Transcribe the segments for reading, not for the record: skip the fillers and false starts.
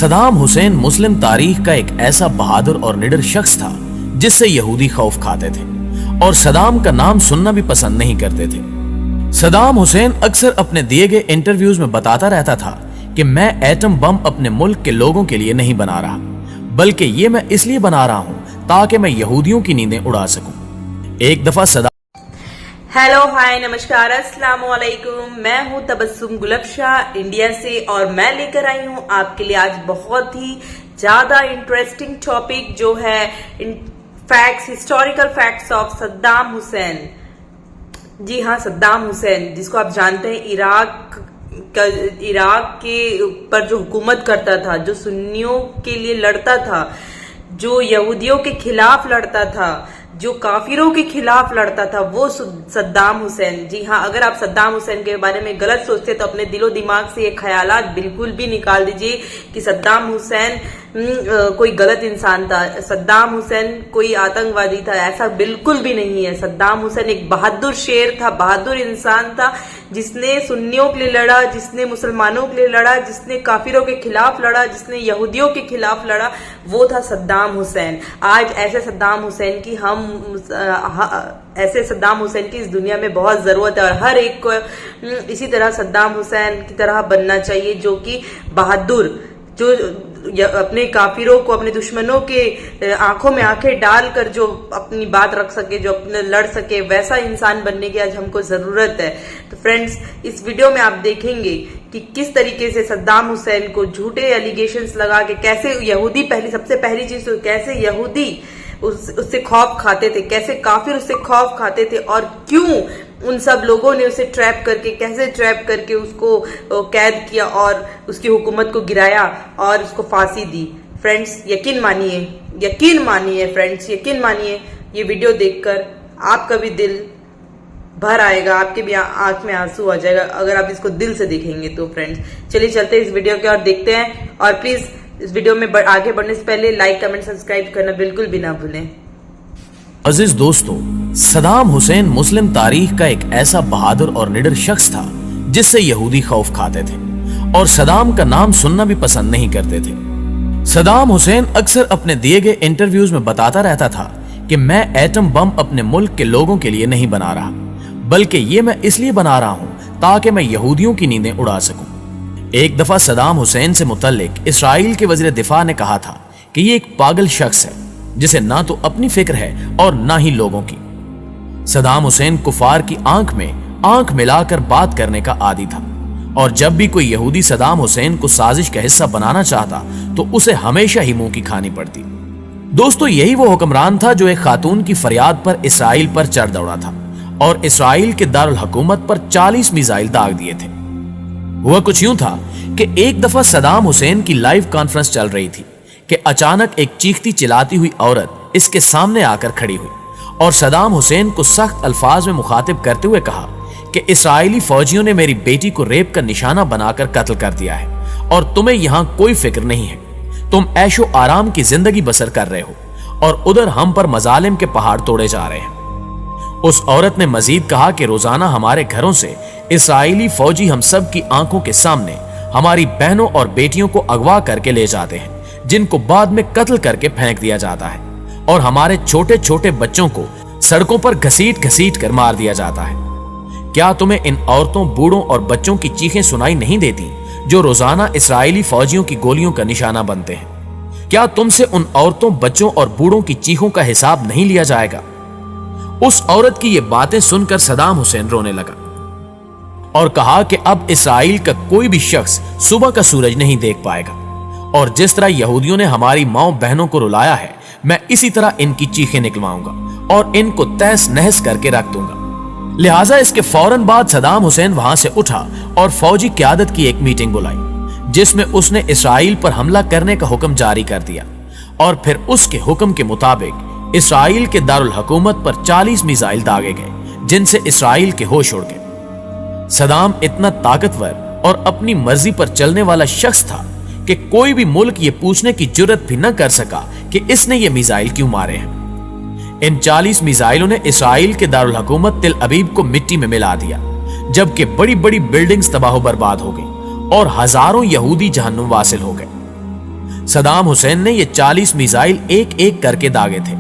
सदाम हुसैन मुस्लिम तारीख का एक ऐसा बहादुर और निडर शख्स था जिससे यहूदी खौफ खाते थे और सदाम का नाम सुनना भी पसंद नहीं करते थे। सदाम हुसैन अक्सर अपने दिए गए इंटरव्यूज में बताता रहता था कि मैं एटम बम अपने मुल्क के लोगों के लिए नहीं बना रहा, बल्कि ये मैं इसलिए बना रहा हूं ताकि मैं यहूदियों की नींदें उड़ा सकूं। एक दफा सदाम हेलो हाय नमस्कार अस्सलाम वालेकुम, मैं हूं तबस्सुम गुलबशा इंडिया से और मैं लेकर आई हूं आपके लिए आज बहुत ही ज्यादा इंटरेस्टिंग टॉपिक जो है facts, historical facts of Saddam Hussein. जी हाँ, सद्दाम हुसैन जिसको आप जानते हैं इराक के ऊपर जो हुकूमत करता था, जो सुन्नियों के लिए लड़ता था, जो यहूदियों के खिलाफ लड़ता था, जो काफिरों के खिलाफ लड़ता था, वो सद्दाम हुसैन। जी हाँ, अगर आप सद्दाम हुसैन के बारे में गलत सोचते तो अपने दिलो दिमाग से ये ख्यालात बिल्कुल भी निकाल दीजिए कि सद्दाम हुसैन कोई गलत इंसान था, सद्दाम हुसैन कोई आतंकवादी था। ऐसा बिल्कुल भी नहीं है। सद्दाम हुसैन एक बहादुर शेर था, बहादुर इंसान था, जिसने सुन्नियों के लिए लड़ा, जिसने मुसलमानों के लिए लड़ा, जिसने काफिरों के खिलाफ लड़ा, जिसने यहूदियों के खिलाफ लड़ा, वो था सद्दाम हुसैन। आज ऐसे सद्दाम हुसैन की सद्दाम हुसैन की इस दुनिया में बहुत जरूरत है और हर एक को इसी तरह सद्दाम हुसैन की तरह बनना चाहिए, जो कि बहादुर, जो अपने काफिरों को, अपने दुश्मनों के आंखों में आंखें डालकर जो अपनी बात रख सके, जो अपने लड़ सके, वैसा इंसान बनने की आज हमको जरूरत है। तो फ्रेंड्स, इस वीडियो में आप देखेंगे कि किस तरीके से सद्दाम हुसैन को झूठे एलिगेशंस लगा के कैसे यहूदी, सबसे पहली चीज तो कैसे यहूदी उससे खौफ खाते थे, कैसे काफिर उससे खौफ खाते थे और क्यों उन सब लोगों ने उसे कैसे ट्रैप करके उसको कैद किया और उसकी हुकूमत को गिराया और उसको फांसी दी। फ्रेंड्स, यकीन मानिए फ्रेंड्स, यकीन मानिए, ये वीडियो देखकर आपका भी दिल भर आएगा, आपके भी आंख में आंसू आ जाएगा अगर आप इसको दिल से देखेंगे तो। फ्रेंड्स, चलिए चलते हैं इस वीडियो के और देखते हैं, और प्लीज इस वीडियो में आगे बढ़ने से पहले लाइक, कमेंट, सब्सक्राइब करना बिल्कुल भी ना भूलें। अजीज दोस्तों, सदाम हुसैन मुस्लिम तारीख का एक ऐसा बहादुर और निडर शख्स था जिससे यहूदी खौफ खाते थे और सदाम का नाम सुनना भी पसंद नहीं करते थे। सदाम हुसैन अक्सर अपने दिए गए इंटरव्यूज में बताता रहता था कि मैं एटम बम अपने मुल्क के लोगों के लिए नहीं बना रहा, बल्कि ये मैं इसलिए बना रहा हूं ताकि मैं यहूदियों की नींदें उड़ा सकूं। एक दफा सदाम हुसैन से मुतल्लिक इसराइल के वज़ीर दिफा ने कहा था कि ये एक पागल शख्स है जिसे ना तो अपनी फिक्र है और ना ही लोगों की। सदाम हुसैन कुफार की आंख में आंख मिलाकर बात करने का आदी था और जब भी कोई यहूदी सदाम हुसैन को साजिश का हिस्सा बनाना चाहता तो उसे हमेशा ही मुंह की खानी पड़ती। दोस्तों, यही वो हुक्मरान था जो एक खातून की फरियाद पर इसराइल पर चढ़ दौड़ा था और इसराइल के दारुल हुकूमत पर 40 मिसाइल दाग दिए थे। हुआ कुछ यूं था कि एक दफा सदाम हुसैन की लाइव कॉन्फ्रेंस चल रही थी कि अचानक एक चीखती चिल्लाती हुई औरत इसके सामने आकर खड़ी हुई और सदाम हुसैन को सख्त अल्फाज में मुखातिब करते हुए कहा कि इसराइली फौजियों ने मेरी बेटी को रेप का निशाना बनाकर कत्ल कर दिया है और तुम्हें यहां कोई फिक्र नहीं है। तुम ऐशो आराम की जिंदगी बसर कर रहे हो और उधर हम पर मजालिम के पहाड़ तोड़े जा रहे हैं। उस औरत ने मजीद कहा कि रोजाना हमारे घरों से इसराइली फौजी हम सब की आंखों के सामने हमारी बहनों और बेटियों को अगवा करके ले जाते हैं, जिनको बाद में कत्ल करके फेंक दिया जाता है और हमारे छोटे छोटे बच्चों को सड़कों पर घसीट कर मार दिया जाता है। क्या तुम्हें इन औरतों, बूढ़ों और बच्चों की चीखें सुनाई नहीं देती जो रोजाना इसराइली फौजियों की गोलियों का निशाना बनते हैं? क्या तुमसे उन औरतों, बच्चों और बूढ़ों की चीखों का हिसाब नहीं लिया जाएगा? उस औरत की ये बातें सुनकर सदाम हुसैन रोने लगा और कहा कि अब इसराइल का कोई भी शख्स सुबह का सूरज नहीं देख पाएगा और जिस तरह यहूदियों ने हमारी माओ बहनों को रुलाया है, मैं इसी तरह इनकी चीखें निकलवाऊंगा और इनको तहस नहस करके रख दूंगा। लिहाजा इसके फौरन बाद सदाम हुसैन वहां से उठा और फौजी क़यादत की एक मीटिंग बुलाई जिसमें उसने इसराइल पर हमला करने का हुक्म जारी कर दिया और फिर उसके हुक्म के मुताबिक इसराइल के दारुल हुकूमत पर 40 मिसाइल दागे गए जिनसे इसराइल के होश उड़ गए। सदाम इतना ताकतवर और अपनी मर्जी पर चलने वाला शख्स था कि कोई भी मुल्क ये पूछने की जुर्रत भी न कर सका कि इसने ये मिसाइल क्यों मारे हैं। इन 40 मिसाइलों ने इसराइल के दारुल हुकूमत तिल अबीब को मिट्टी में मिला दिया, जबकि बड़ी बड़ी बिल्डिंग्स तबाह बर्बाद हो गई और हजारों यहूदी जहन्नुम वासिल हो गए। सदाम हुसैन ने ये 40 मिसाइल एक एक करके दागे थे।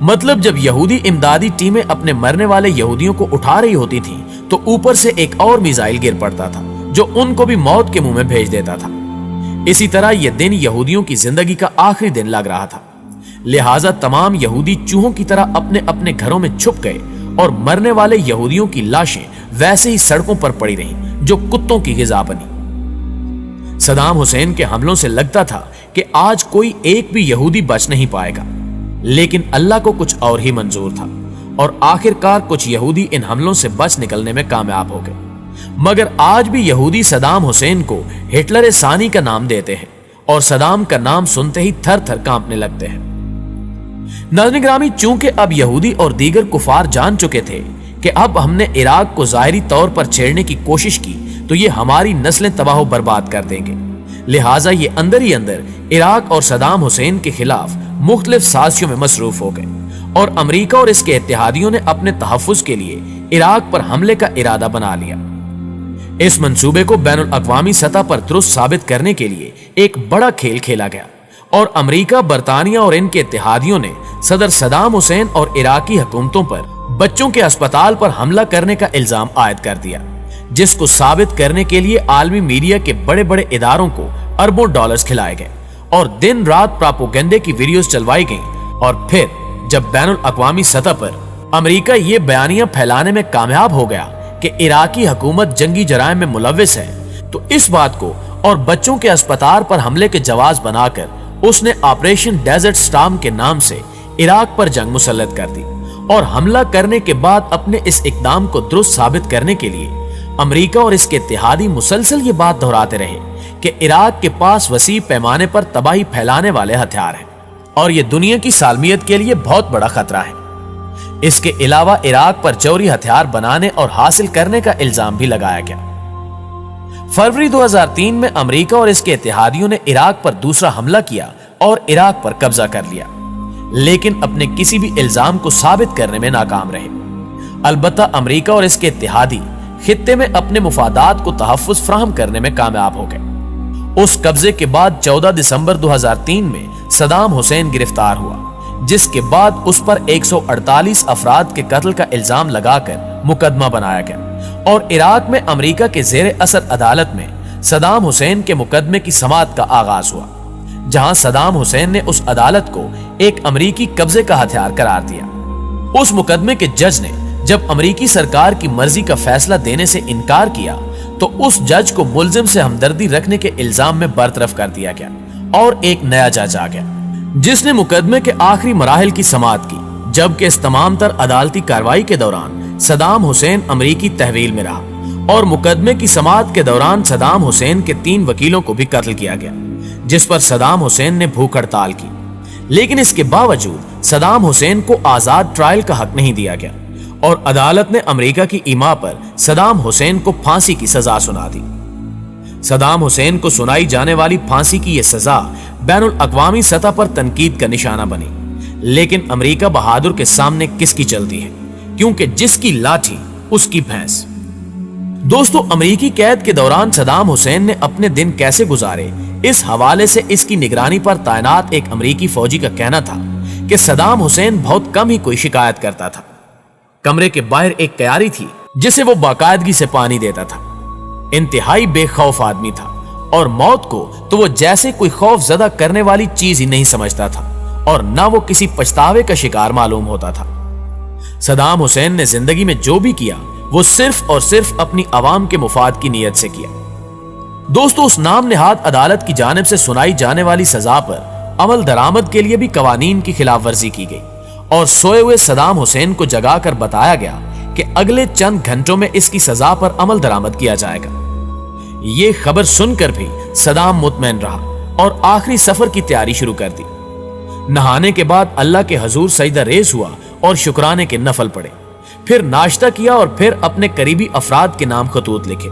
मतलब जब यहूदी इमदादी टीमें अपने मरने वाले यहूदियों को उठा रही होती थीं, तो ऊपर से एक और मिसाइल गिर पड़ता था जो उनको भी मौत के मुंह में भेज देता था। इसी तरह यह दिन यहूदियों की जिंदगी का आखिरी दिन लग रहा था। लिहाजा तमाम यहूदी चूहों की तरह अपने अपने घरों में छुप गए और मरने वाले यहूदियों की लाशें वैसे ही सड़कों पर पड़ी रहीं जो कुत्तों की गिज़ा बनी। सदाम हुसैन के हमलों से लगता था कि आज कोई एक भी यहूदी बच नहीं पाएगा, लेकिन अल्लाह को कुछ और ही मंजूर था और आखिरकार कुछ यहूदी इन हमलों से बच निकलने में कामयाब हो गए। मगर आज भी यहूदी सदाम हुसैन को हिटलर सानी का नाम देते हैं और सदाम का नाम सुनते ही थर थर कांपने लगते हैं। नाज़रीन ग्रामी, चूंकि अब यहूदी और दीगर कुफार जान चुके थे कि अब हमने इराक को ज़ाहिरी तौर पर छेड़ने की कोशिश की तो ये हमारी नस्लें तबाह बर्बाद कर देंगे, लिहाजा ये अंदर ही अंदर इराक और सदाम हुसैन के खिलाफ मुख्तलिफ साजिशों में मसरूफ हो गए और अमेरिका और इसके इत्तेहादियों ने अपने तहफ़्फ़ुज़ के लिए इराक पर हमले का इरादा बना लिया। इस मंसूबे को बैनुल अक़वामी सतह पर दुरुस्त साबित करने के लिए एक बड़ा खेल खेला गया और अमेरिका, बरतानिया और इनके इत्तेहादियों ने सदर सदाम हुसैन और इराकी हुकूमतों पर बच्चों के अस्पताल पर हमला करने का इल्जाम आयद कर दिया, जिसको साबित करने के लिए आलमी मीडिया के बड़े बड़े इदारों को अरबों डॉलर्स खिलाए गए और दिन रात प्रोपेगेंडे की वीडियोस चलवाई गईं। और फिर जब बैनुल अक़वामी सतह पर अमेरिका ये बयानियां फैलाने में कामयाब हो गया कि इराकी हुकूमत जंगी जराइम में मुलव्विस है, तो इस बात को और बच्चों के अस्पताल पर हमले के जवाब बनाकर उसने ऑपरेशन डेजर्ट स्टॉर्म के नाम से इराक पर जंग मुसल्लत कर दी और हमला करने के बाद अपने इस इक़दाम को दुरुस्त साबित करने के लिए अमेरिका और इसके इत्तेहादी मुसलसल ये बात दोहराते रहे कि इराक के पास वसी पैमाने पर तबाही फैलाने वाले हथियार हैं और ये दुनिया की सालमियत के लिए बहुत बड़ा खतरा है। इसके अलावा इराक पर जौहरी हथियार बनाने और हासिल करने का इल्जाम भी लगाया गया। फरवरी 2003 में अमेरिका और इसके इत्तेहादियों ने इराक पर दूसरा हमला किया और इराक पर कब्जा कर लिया, लेकिन अपने किसी भी इल्जाम को साबित करने में नाकाम रहे। अलबत्ता अमेरिका और इसके इत्तेहादी खित्ते में अपने मुफादात को तहफ़्फ़ुज़ फराहम करने में कामयाब हो गए। उस कब्जे के बाद 14 दिसंबर 2003 में सदाम हुसैन गिरफ्तार हुआ, जिसके बाद उस पर 148 अफराद के कत्ल का इल्जाम लगाकर मुकदमा बनाया गया और इराक में अमेरिका के ज़ेरे असर अदालत में सदाम हुसैन के मुकदमे की समाअत का आगाज हुआ, जहां सदाम हुसैन ने उस अदालत को एक अमेरिकी कब्जे का हथियार करार दिया। उस मुकदमे के जज ने जब अमेरिकी सरकार की मर्जी का फैसला देने से इनकार किया तो उस जज को मुल्जिम से हमदर्दी रखने के इल्जाम में बरतरफ कर दिया गया और एक नया जज आ गया, जिसने मुकदमे के आखिरी मराहिल की समाअत की, जबकि इस तमाम तर अदालती कार्रवाई के दौरान सदाम हुसैन अमेरिकी तहवील में रहा और मुकदमे की समाअत के दौरान सदाम हुसैन के 3 वकीलों को भी कत्ल किया गया, जिस पर सदाम हुसैन ने भूख हड़ताल की। लेकिन इसके बावजूद सदाम हुसैन को आजाद ट्रायल का हक नहीं दिया गया और अदालत ने अमेरिका की ईमा पर सदाम हुसैन को फांसी की सजा सुना दी। सदाम हुसैन को सुनाई जाने वाली फांसी की यह सजा बैनुल अक़वामी सतह पर तनकीद का निशाना बनी, लेकिन अमेरिका बहादुर के सामने किसकी चलती है, क्योंकि जिसकी लाठी उसकी भैंस। दोस्तों, अमेरिकी कैद के दौरान सदाम हुसैन ने अपने दिन कैसे गुजारे, इस हवाले से इसकी निगरानी पर तैनात एक अमेरिकी फौजी का कहना था कि सदाम हुसैन बहुत कम ही कोई शिकायत करता था। कमरे के बाहर एक क्यारी थी जिसे वो बाकायदगी से पानी देता था। इंतहाई बेखौफ आदमी था और मौत को तो वो जैसे कोई खौफ ज़दा करने वाली चीज ही नहीं समझता था और ना वो किसी पछतावे का शिकार मालूम होता था। सदाम हुसैन ने जिंदगी में जो भी किया वो सिर्फ और सिर्फ अपनी आवाम के मुफाद की नीयत से किया। दोस्तों, उस नाम नेहाद अदालत की जानिब से सुनाई जाने वाली सजा पर अमल दरामद के लिए भी कवानीन की खिलाफ वर्जी की गई और सोए हुए सदाम हुसैन को जगाकर बताया गया कि अगले चंद घंटों में इसकी सजा पर अमल दरामद किया जाएगा। ये खबर सुनकर भी सदाम मुतमैन रहा और आखिरी सफर की तैयारी शुरू कर दी। नहाने के बाद अल्लाह के हजूर सजदा रेज़ हुआ और शुक्राने के नफल पढ़े, फिर नाश्ता किया और फिर अपने करीबी अफराद के नाम खतूत लिखे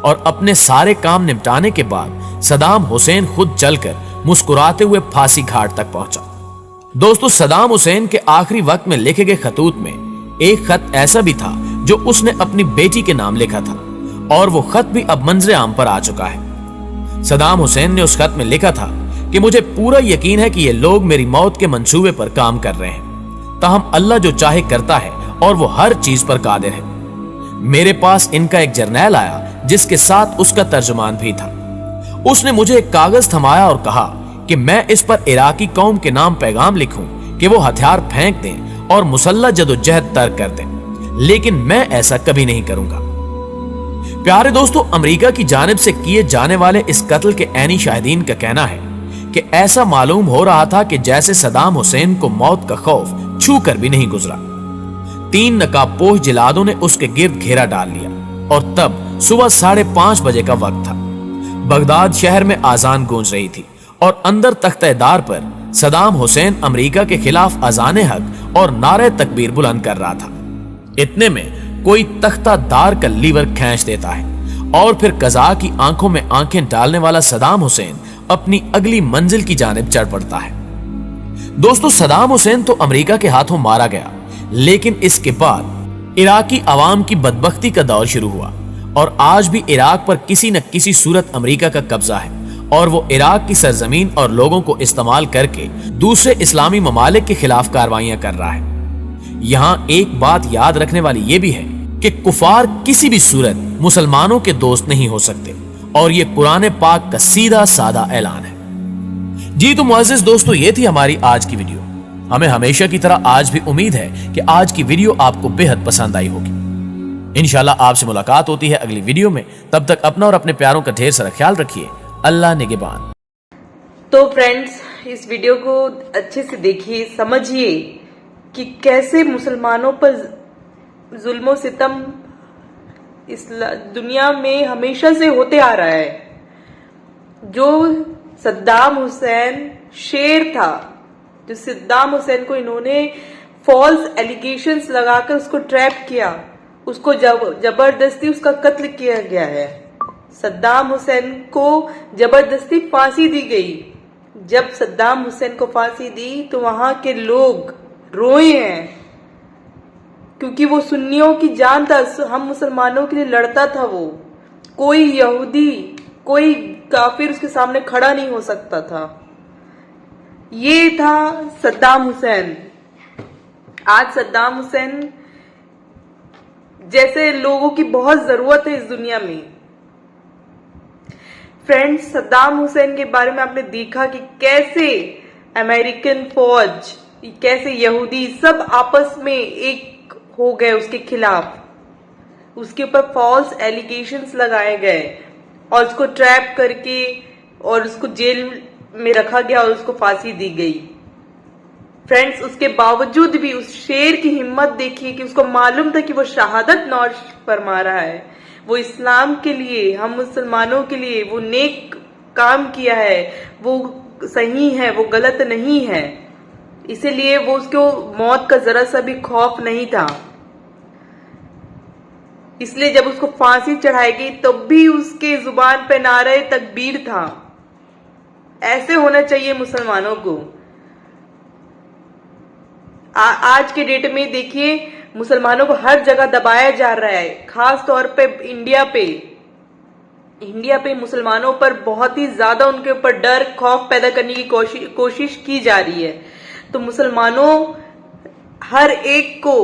और अपने सारे काम निपटाने के बाद सदाम हुसैन खुद चलकर मुस्कुराते हुए फांसी घाट तक पहुंचा। दोस्तों, सदाम हुसैन के आखिरी वक्त में लिखे गए खतूत में एक खत ऐसा भी था जो उसने अपनी बेटी के नाम लिखा था और वो खत भी अब मंजरे आम पर आ चुका है। सदाम हुसैन ने उस खत में लिखा था کہ مجھے پورا یقین ہے کہ یہ لوگ میری موت کے منصوبے پر کام کر رہے ہیں، تاہم اللہ جو چاہے کرتا ہے اور وہ ہر چیز پر قادر ہے۔ میرے پاس ان کا ایک جرنیل آیا جس کے ساتھ اس کا ترجمان بھی تھا۔ اس نے مجھے ایک کاغذ تھمایا اور کہا کہ میں اس پر عراقی قوم کے نام پیغام لکھوں کہ وہ ہتھیار پھینک دیں اور مسلح جدوجہد ترک کر دیں، لیکن میں ایسا کبھی نہیں کروں گا۔ پیارے دوستو، امریکہ کی جانب سے کیے جانے والے اس قتل کے عینی شاہدین کا کہنا ہے کہ ایسا معلوم ہو رہا تھا کہ جیسے صدام حسین کو موت کا خوف چھو کر بھی نہیں گزرا۔ 3 نقاب پوش جلادوں نے اس کے گرد گھیرا ڈال لیا اور تب صبح 5:30 بجے کا وقت تھا۔ بغداد شہر میں آذان گونج رہی تھی اور اندر تختہ دار پر صدام حسین امریکہ کے خلاف اذان حق اور نعرہ تکبیر بلند کر رہا تھا۔ اتنے میں کوئی تختہ دار کا لیور کھینچ دیتا ہے اور پھر قضا کی آنکھوں میں آنکھیں ڈالنے والا صدام حسین اپنی اگلی منزل کی جانب چڑھ پڑتا ہے۔ دوستو، صدام حسین تو امریکہ کے ہاتھوں مارا گیا، لیکن اس کے بعد عراقی عوام کی بدبختی کا دور شروع ہوا اور آج بھی عراق پر کسی نہ کسی صورت امریکہ کا قبضہ ہے اور وہ عراق کی سرزمین اور لوگوں کو استعمال کر کے دوسرے اسلامی ممالک کے خلاف کارروائیاں کر رہا ہے۔ یہاں ایک بات یاد رکھنے والی یہ بھی ہے کہ کفار کسی بھی صورت مسلمانوں کے دوست نہیں ہو سکتے، اور یہ قرآن پاک کا سیدھا سادہ اعلان ہے۔ جی تو معزز دوستو، یہ تھی ہماری آج کی ویڈیو۔ ہمیں ہمیشہ کی طرح آج بھی امید ہے کہ آج کی ویڈیو آپ کو بے حد پسند آئی ہوگی۔ انشاءاللہ آپ سے ملاقات ہوتی ہے اگلی ویڈیو میں، تب تک اپنا اور اپنے پیاروں کا ڈھیر سارا خیال رکھیے۔ اللہ نگہبان۔ تو فرینڈز، اس ویڈیو کو اچھے سے دیکھیے، سمجھیے کہ کیسے مسلمانوں پر ظلم و ستم اس دنیا میں ہمیشہ سے ہوتے آ رہا ہے۔ جو صدام حسین شیر تھا، جو صدام حسین کو انہوں نے فالس ایلیگیشنز لگا کر اس کو ٹریپ کیا، اس کو زبردستی اس کا قتل کیا گیا ہے۔ صدام حسین کو زبردستی پھانسی دی گئی۔ جب صدام حسین کو پھانسی دی تو وہاں کے لوگ روئے ہیں، کیونکہ وہ سنیوں کی جان تھا، ہم مسلمانوں کے لیے لڑتا تھا۔ وہ کوئی یہودی، کوئی کافر اس کے سامنے کھڑا نہیں ہو سکتا تھا۔ یہ تھا صدام حسین۔ آج صدام حسین جیسے لوگوں کی بہت ضرورت ہے اس دنیا میں۔ فرینڈز، صدام حسین کے بارے میں آپ نے دیکھا کہ کیسے امریکن فوج، کیسے یہودی سب آپس میں ایک ہو گئے اس کے خلاف، اس کے اوپر فالس ایلیگیشنز لگائے گئے اور اس کو ٹریپ کر کے اور اس کو جیل میں رکھا گیا اور اس کو پھانسی دی گئی۔ فرینڈز، اس کے باوجود بھی اس شیر کی ہمت دیکھیے کہ اس کو معلوم تھا کہ وہ شہادت نوش فرما رہا ہے، وہ اسلام کے لیے، ہم مسلمانوں کے لیے وہ نیک کام کیا ہے، وہ صحیح ہے، وہ غلط نہیں ہے، اسی لیے وہ اس کو موت کا ذرا سا بھی خوف نہیں تھا۔ اس لیے جب اس کو پھانسی چڑھائی گئی تب بھی اس کے زبان پہ نعرہ تکبیر تھا۔ ایسے ہونا چاہیے مسلمانوں کو۔ آج کے ڈیٹ میں دیکھیے مسلمانوں کو ہر جگہ دبایا جا رہا ہے، خاص طور پہ انڈیا پہ مسلمانوں پر بہت ہی زیادہ ان کے اوپر ڈر، خوف پیدا کرنے کی کوشش کی جا رہی ہے۔ تو مسلمانوں ہر ایک کو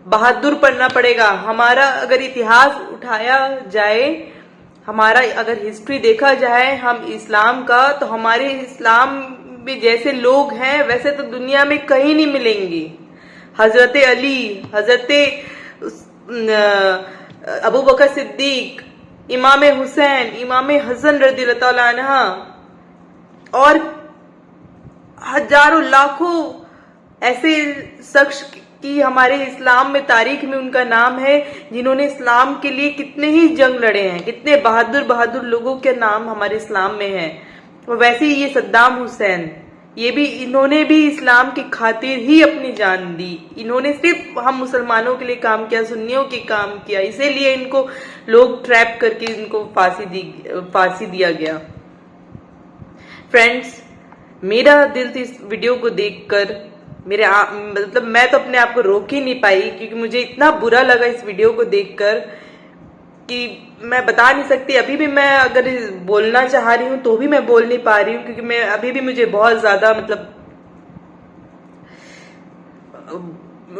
بہادر بننا پڑے گا۔ ہمارا اگر اتہاس اٹھایا جائے، ہمارا اگر ہسٹری دیکھا جائے ہم اسلام کا، تو ہمارے اسلام میں جیسے لوگ ہیں ویسے تو دنیا میں کہیں نہیں ملیں گے۔ حضرت علی، حضرت ابو بکر صدیق، امام حسین، امام حسن رضی اللہ تعالی عنہ اور ہزاروں لاکھوں ایسے شخص کی ہمارے اسلام میں، تاریخ میں ان کا نام ہے، جنہوں نے اسلام کے لیے کتنے ہی جنگ لڑے ہیں، کتنے بہادر لوگوں کے نام ہمارے اسلام میں ہیں۔ ویسے ہی یہ صدام حسین، انہوں نے بھی اسلام کی خاطر ہی اپنی جان دی۔ انہوں نے صرف ہم مسلمانوں کے لیے کام کیا، سنیوں کے کام کیا، اسی لیے ان کو لوگ ٹریپ کر کے ان کو پھانسی دیا گیا۔ فرینڈز، میرا دل تھی اس ویڈیو کو دیکھ کر، میں تو اپنے آپ کو روک ہی نہیں پائی، کیونکہ مجھے اتنا برا لگا اس ویڈیو کو دیکھ کر کہ میں بتا نہیں سکتی. ابھی بھی میں اگر بولنا چاہ رہی ہوں تو بھی میں بول نہیں پا رہی ہوں, کیونکہ میں ابھی بھی مجھے بہت زیادہ مطلب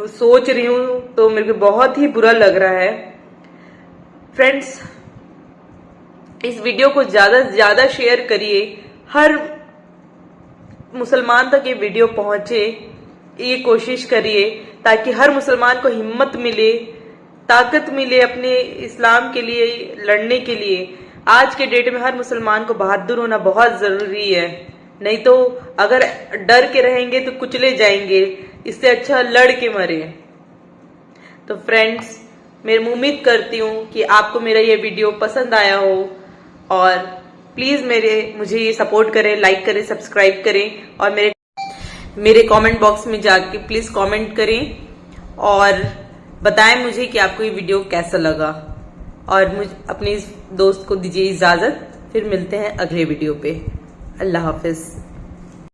سوچ رہی ہوں تو میرے کو بہت ہی برا لگ رہا ہے. فرینڈس, اس ویڈیو کو زیادہ سے زیادہ شیئر کریے, ہر مسلمان تک یہ ویڈیو پہنچے, یہ کوشش کریے تاکہ ہر مسلمان کو ہمت ملے, طاقت ملے اپنے اسلام کے لیے لڑنے کے لیے. آج کے ڈیٹ میں ہر مسلمان کو بہادر ہونا بہت ضروری ہے, نہیں تو اگر ڈر کے رہیں گے تو کچلے جائیں گے. اس سے اچھا لڑ کے مرے. تو فرینڈس, میں امید کرتی ہوں کہ آپ کو میرا یہ ویڈیو پسند آیا ہو, اور پلیز مجھے یہ سپورٹ کریں, لائک کریں, سبسکرائب کریں, اور میرے کامنٹ باکس میں جا کے پلیز کامنٹ کریں اور بتائیں مجھے کہ آپ کو یہ ویڈیو کیسا لگا. اور اپنے دوست کو دیجیے اجازت, پھر ملتے ہیں اگلے ویڈیو پہ. اللہ حافظ.